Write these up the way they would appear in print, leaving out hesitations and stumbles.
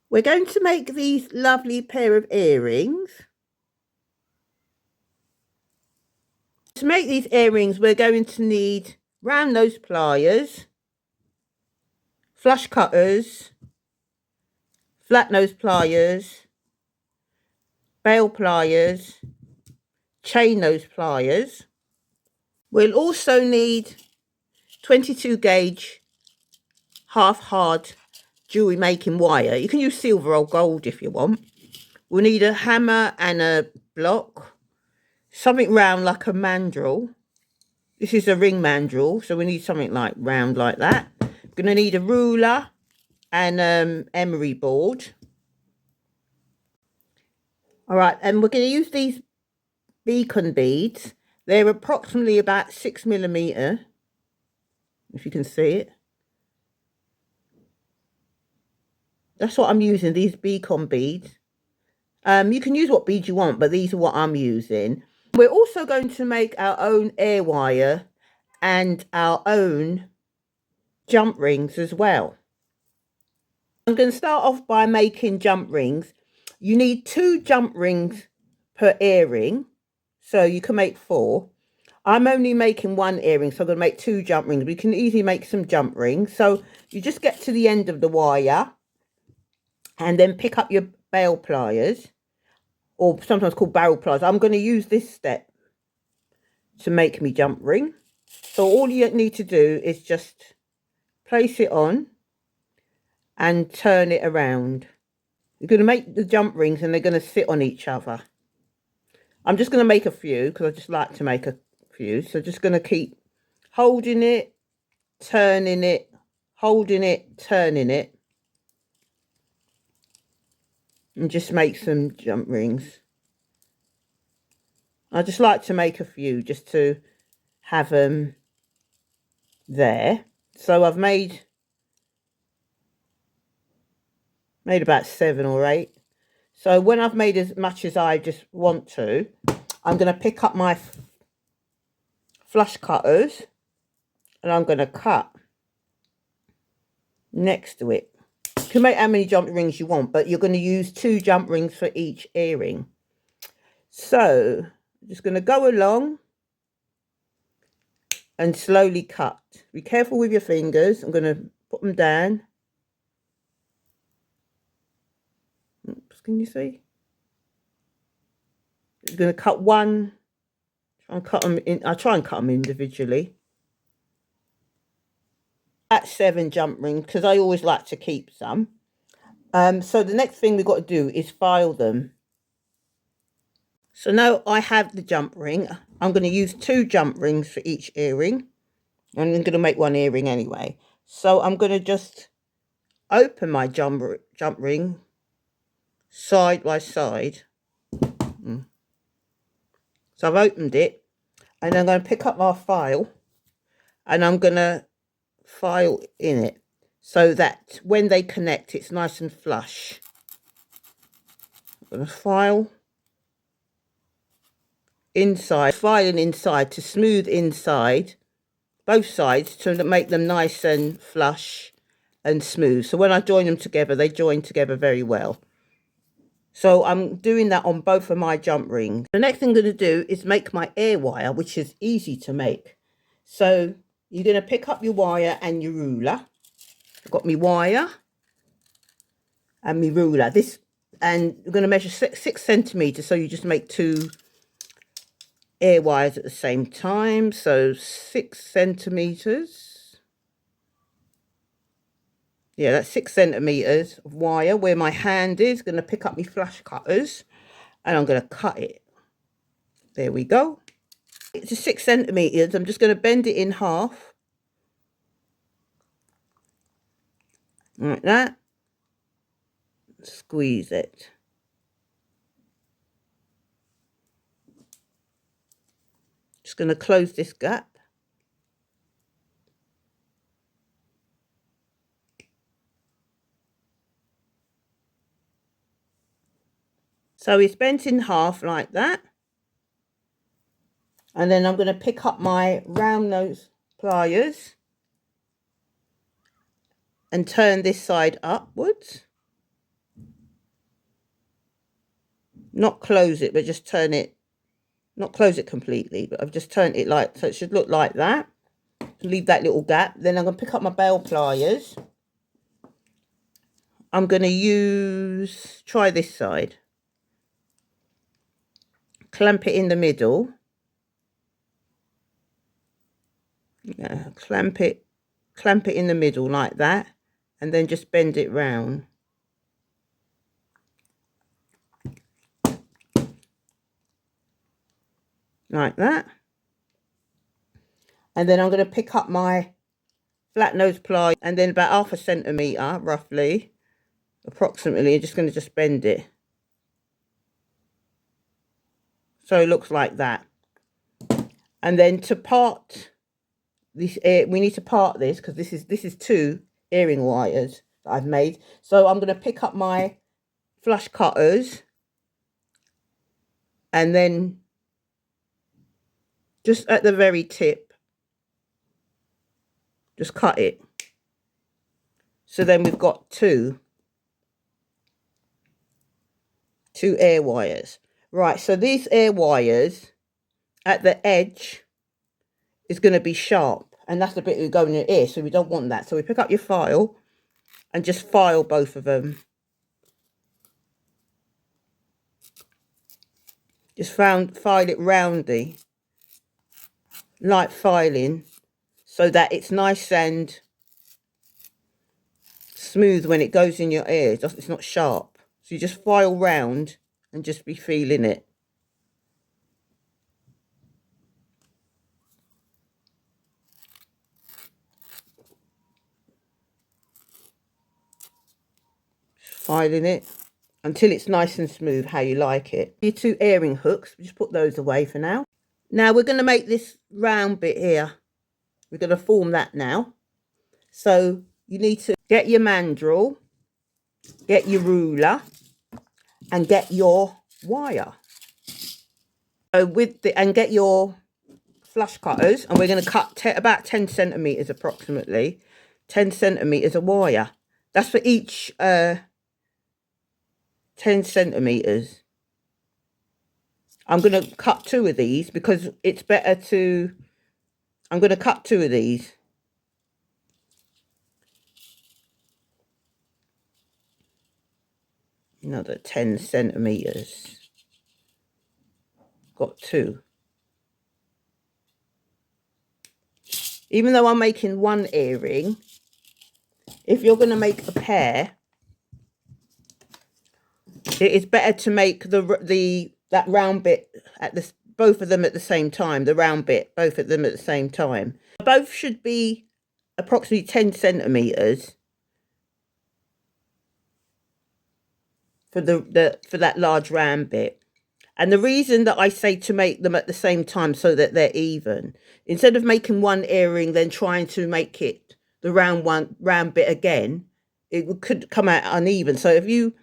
We're going to make these lovely pair of earrings. To make these earrings, we're going to need round nose pliers, flush cutters, flat nose pliers, bail pliers, chain nose pliers. We'll also need 22 gauge half hard jewellery making wire. You can use silver or gold if you want. We'll need a hammer and a block, something round like a mandrel. This is a ring mandrel, so we need something like round like that. We're going to need a ruler and emery board. All right, and we're going to use these Bicone beads. They're approximately about 6mm, if you can see it. That's what I'm using, these Bicone beads. You can use what beads you want, but these are what I'm using. We're also going to make our own air wire and our own jump rings as well. I'm going to start off by making jump rings. You need 2 jump rings per earring, so you can make 4. I'm only making 1 earring, so I'm going to make 2 jump rings. We can easily make some jump rings. So you just get to the end of the wire and then pick up your bail pliers, or sometimes called barrel pliers. I'm going to use this step to make me jump ring. So all you need to do is just place it on and turn it around. You're going to make the jump rings and they're going to sit on each other. I'm just going to make a few because I just like to make a few. So just going to keep holding it, turning it, holding it, turning it. And just make some jump rings. I just like to make a few just to have them there. So I've made about 7 or 8. So when I've made as much as I just want to, I'm going to pick up my flush cutters and I'm going to cut next to it. You can make how many jump rings you want, but you're going to use 2 jump rings for each earring. So I'm just going to go along and slowly cut. Be careful with your fingers. I'm going to put them down. Oops, can you see? I'm going to cut one. Try and cut them in. I try and cut them individually. That's 7 jump rings because I always like to keep some. So the next thing we've got to do is file them. So now I have the jump ring. I'm going to use 2 jump rings for each earring. I'm going to make 1 earring anyway. So I'm going to just open my jump ring side by side. So I've opened it and I'm going to pick up my file and I'm going to file in it so that when they connect it's nice and flush. I'm going to file inside, filing inside to smooth inside, both sides, to make them nice and flush and smooth. So when I join them together, they join together very well. So I'm doing that on both of my jump rings. The next thing I'm going to do is make my air wire, which is easy to make. So you're going to pick up your wire and your ruler. I've got my wire and my ruler. And we're going to measure 6 centimeters. So you just make 2 air wires at the same time. So 6 centimeters. Yeah, that's 6 centimeters of wire where my hand is. Going to pick up my flush cutters and I'm going to cut it. There we go. It's 6 centimeters. I'm just going to bend it in half. Like that. Squeeze it. Just going to close this gap. So it's bent in half like that. And then I'm going to pick up my round nose pliers and turn this side upwards. not close it, but just turn it, not close it completely, but I've just turned it like, so it should look like that. Leave that little gap. Then I'm going to pick up my bell pliers. I'm going to try this side. Clamp it in the middle. Yeah, clamp it in the middle like that. And then just bend it round. Like that. And then I'm going to pick up my flat nose ply, and then about 1/2 centimetre, roughly, approximately, I'm just going to just bend it. So it looks like that. And then to part this, we need to part this, because this is 2 earring wires that I've made. So I'm going to pick up my flush cutters, and then just at the very tip, just cut it. So then we've got two air wires. Right, so these air wires at the edge is going to be sharp, and that's the bit that go in your ear, so we don't want that. So we pick up your file and just file both of them. Just file it roundy, light filing, so that it's nice and smooth when it goes in your ear. It's not sharp. So you just file round and just be feeling it. Filing it until it's nice and smooth, how you like it. Your 2 earring hooks, just put those away for now. Now we're going to make this round bit here. We're going to form that now. So you need to get your mandrel, get your ruler, and get your wire. So and get your flush cutters, and we're going to cut about 10 centimetres approximately. 10 centimetres of wire. That's for each 10 centimetres. I'm going to cut 2 of these because it's better to... I'm going to cut 2 of these. Another 10 centimetres. Got 2. Even though I'm making 1 earring, if you're going to make a pair, it is better to make that round bit at both of them at the same time. The round bit, both of them at the same time. Both should be approximately 10 centimetres for that large round bit. And the reason that I say to make them at the same time so that they're even, instead of making 1 earring then trying to make it the round bit again, it could come out uneven. So if you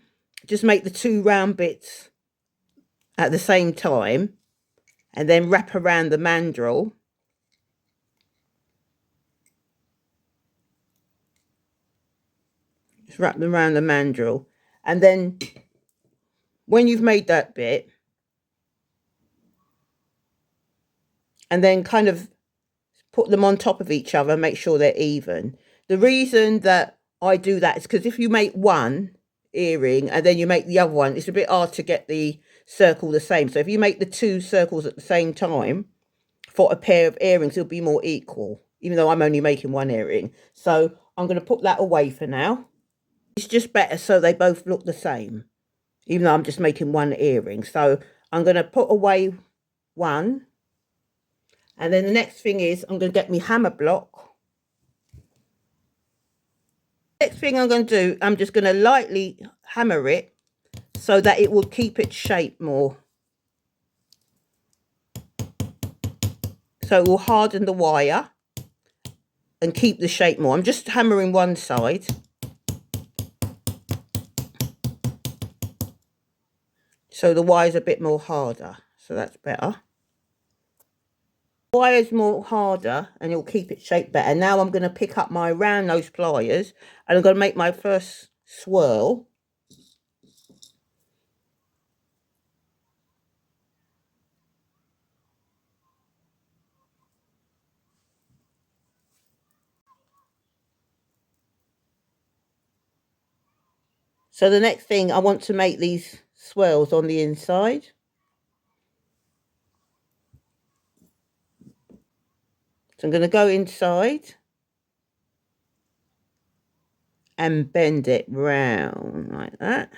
just make the 2 round bits at the same time and then wrap around the mandrel, just wrap them around the mandrel, and then when you've made that bit, and then kind of put them on top of each other, make sure they're even. The reason that I do that is because if you make 1 earring and then you make the other one, it's a bit hard to get the circle the same. So if you make the 2 circles at the same time for a pair of earrings, it'll be more equal, even though I'm only making 1 earring. So I'm going to put that away for now. It's just better so they both look the same, even though I'm just making 1 earring. So I'm going to put away 1. And then the next thing is I'm going to get my hammer block. Next thing I'm going to do, I'm just going to lightly hammer it so that it will keep its shape more. So it will harden the wire and keep the shape more. I'm just hammering one side. So the wire's a bit more harder. So that's better. Wire's more harder and it'll keep its shape better. Now I'm going to pick up my round nose pliers and I'm going to make my first swirl. So the next thing, I want to make these swirls on the inside. So I'm going to go inside and bend it round like that.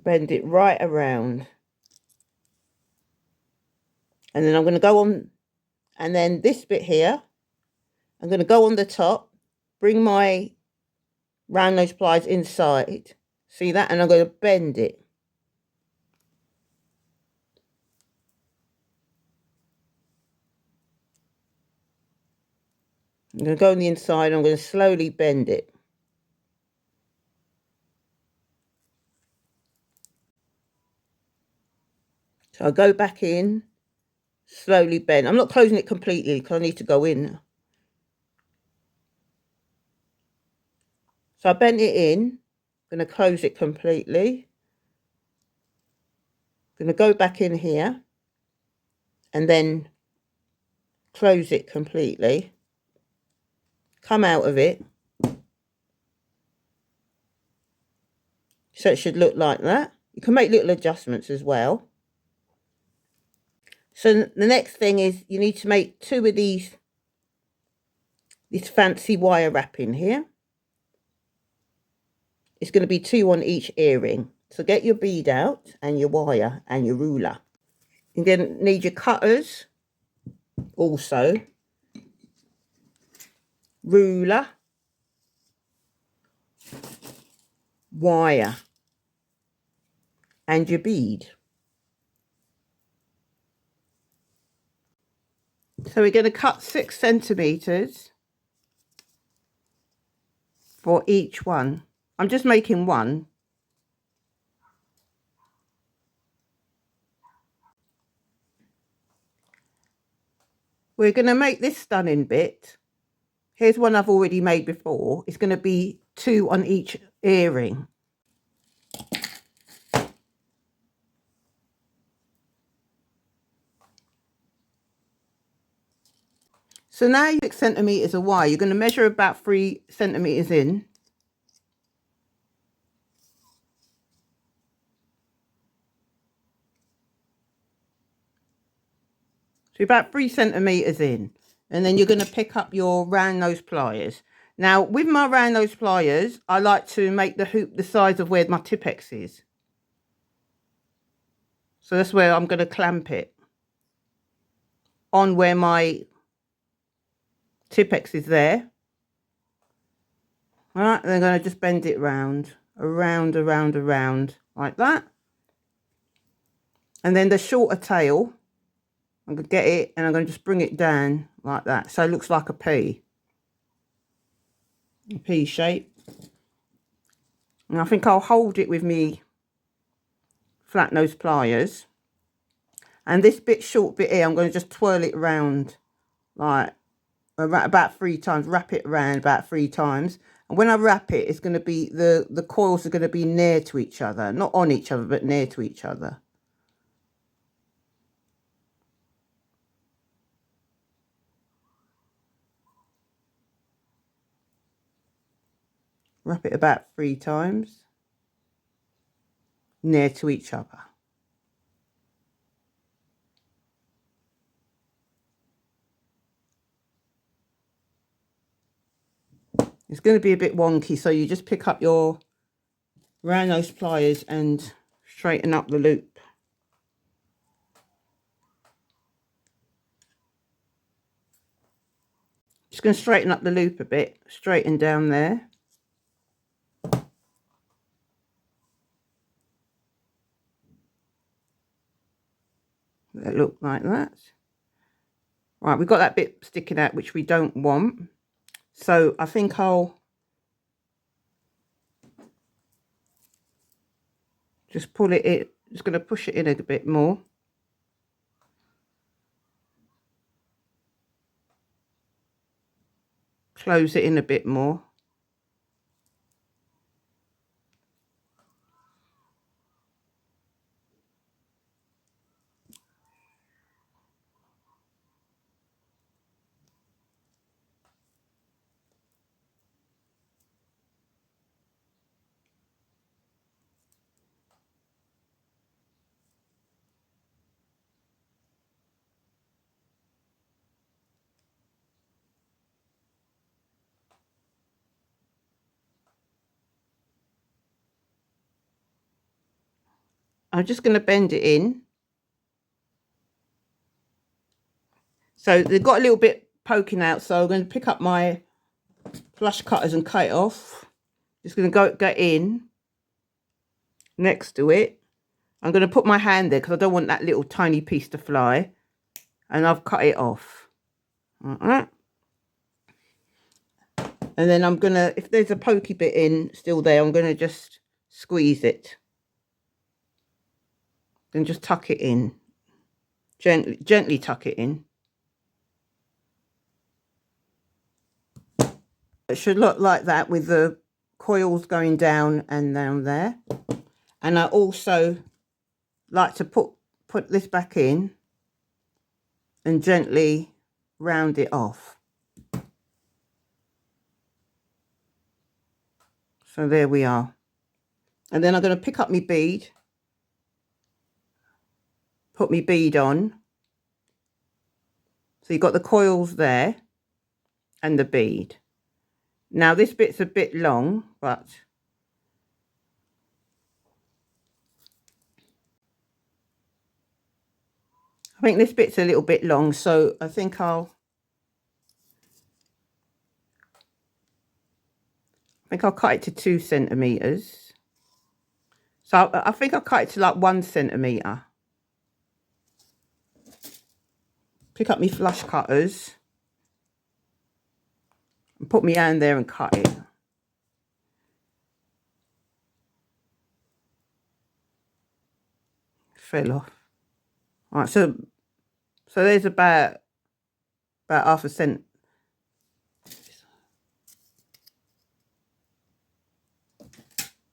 Bend it right around. And then I'm going to go on, and then this bit here, I'm going to go on the top, bring my round nose pliers inside. See that? And I'm going to bend it. I'm going to go on the inside and I'm going to slowly bend it. So I'll go back in, slowly bend. I'm not closing it completely because I need to go in. So I bent it in. I'm going to close it completely. I'm going to go back in here and then close it completely. Come out of it. So it should look like that. You can make little adjustments as well. So the next thing is you need to make 2 of these, this fancy wire wrapping here. It's going to be 2 on each earring. So get your bead out and your wire and your ruler. You're going to need your cutters also, ruler, wire and your bead. So we're going to cut 6 centimeters for each one. I'm just making one. We're going to make this stunning bit. Here's one I've already made before. It's going to be 2 on each earring. So now 6 centimeters of wire. You're going to measure about 3 centimeters in. So about 3 centimeters in. And then you're going to pick up your round nose pliers. Now with my round nose pliers, I like to make the hoop the size of where my Tipp-Ex is. So that's where I'm going to clamp it. On where my Tipp-Ex is there. All right, and I'm going to just bend it round, around, like that. And then the shorter tail, I'm going to get it and I'm going to just bring it down like that. So it looks like a P shape. And I think I'll hold it with me flat nose pliers. And this short bit here, I'm going to just twirl it around like about 3 times, wrap it around about 3 times. And when I wrap it, it's going to be, the coils are going to be near to each other. Not on each other, but near to each other. Wrap it about 3 times. Near to each other. It's going to be a bit wonky, so you just pick up your round nose pliers and straighten up the loop. Just going to straighten up the loop a bit, straighten down there. Let it look like that. Right, we've got that bit sticking out which we don't want. So I think I'll just pull it in, just going to push it in a bit more. close it in a bit more. I'm just going to bend it in. So they've got a little bit poking out, so I'm going to pick up my flush cutters and cut it off. Just going to go in next to it. I'm going to put my hand there because I don't want that little tiny piece to fly. And I've cut it off. And then I'm going to, if there's a pokey bit in still there, I'm going to just squeeze it. Then just tuck it in. Gently tuck it in. It should look like that with the coils going down and down there. And I also like to put this back in and gently round it off. So there we are. And then I'm going to pick up my bead, put my bead on. So you've got the coils there and the bead. Now this bit's a bit long, but I think this bit's a little bit long, so I think I'll cut it to 2 centimeters. So I think I'll cut it to like 1 centimeter. Pick up my flush cutters and put my hand there and cut it. Fell off. All right, so there's about half a cent.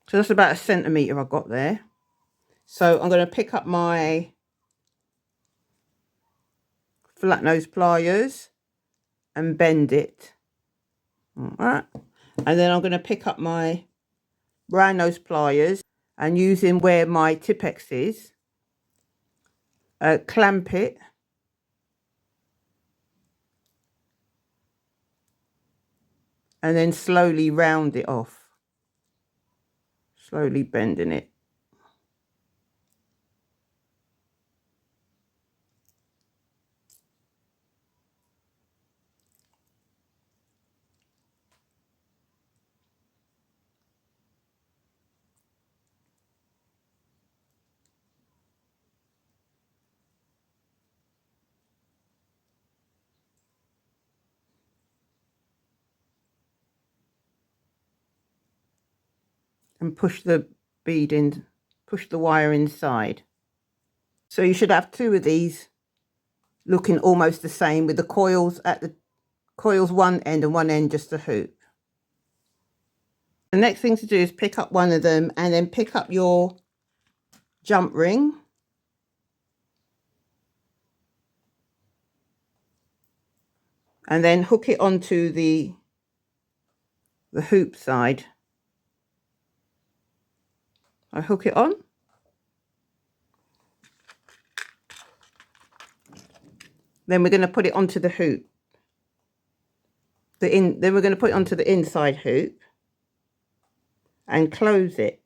So that's about 1 centimeter I got there. So I'm going to pick up my flat nose pliers and bend it. All right. And then I'm going to pick up my round nose pliers and using where my Tipex is, clamp it. And then slowly round it off. Slowly bending it. And push the bead in, push the wire inside. So you should have 2 of these looking almost the same with the coils at the coils one end and one end just a hoop. The next thing to do is pick up one of them and then pick up your jump ring. And then hook it onto the hoop side. I hook it on. Then we're going to put it onto the hoop. Then we're going to put it onto the inside hoop and close it.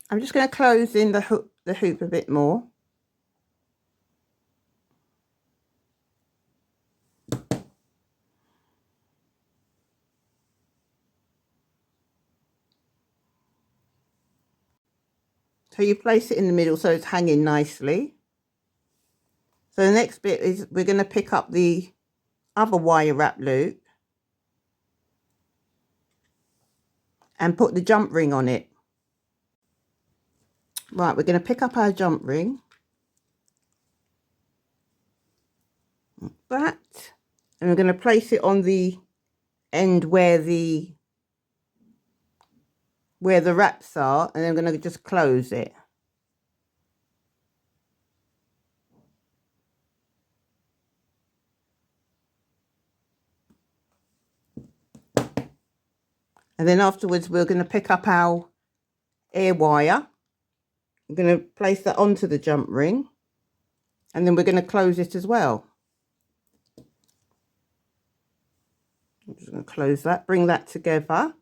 I'm just going to close in the hoop a bit more. So you place it in the middle so it's hanging nicely. So the next bit is we're going to pick up the other wire wrap loop and put the jump ring on it. Right, we're going to pick up our jump ring, like that, and we're going to place it on the end where the wraps are, and then I'm going to just close it. And then afterwards we're going to pick up our air wire. I'm going to place that onto the jump ring, and then we're going to close it as well. I'm just going to close that, bring that together.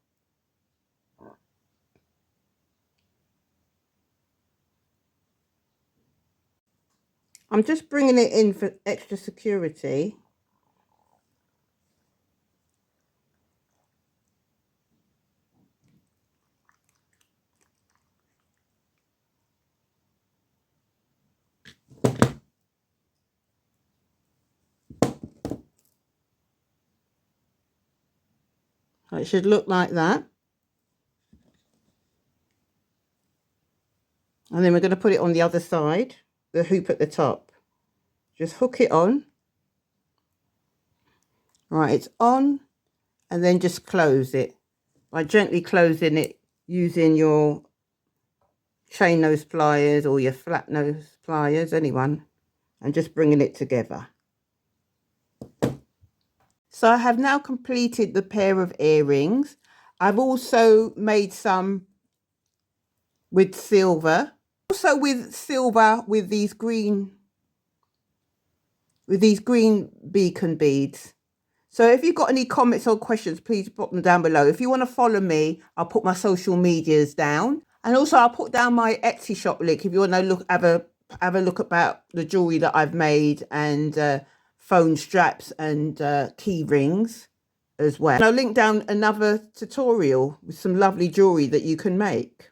I'm just bringing it in for extra security. So it should look like that. And then we're going to put it on the other side, the hoop at the top. Just hook it on. Right, it's on, and then just close it by gently closing it using your chain nose pliers or your flat nose pliers, anyone, and just bringing it together. So I have now completed the pair of earrings. I've also made some with silver, also with silver with these green beacon beads. So if you've got any comments or questions, please put them down below. If you want to follow me, I'll put my social medias down. And also I'll put down my Etsy shop link if you want to have a look about the jewellery that I've made, and phone straps and key rings as well. And I'll link down another tutorial with some lovely jewellery that you can make.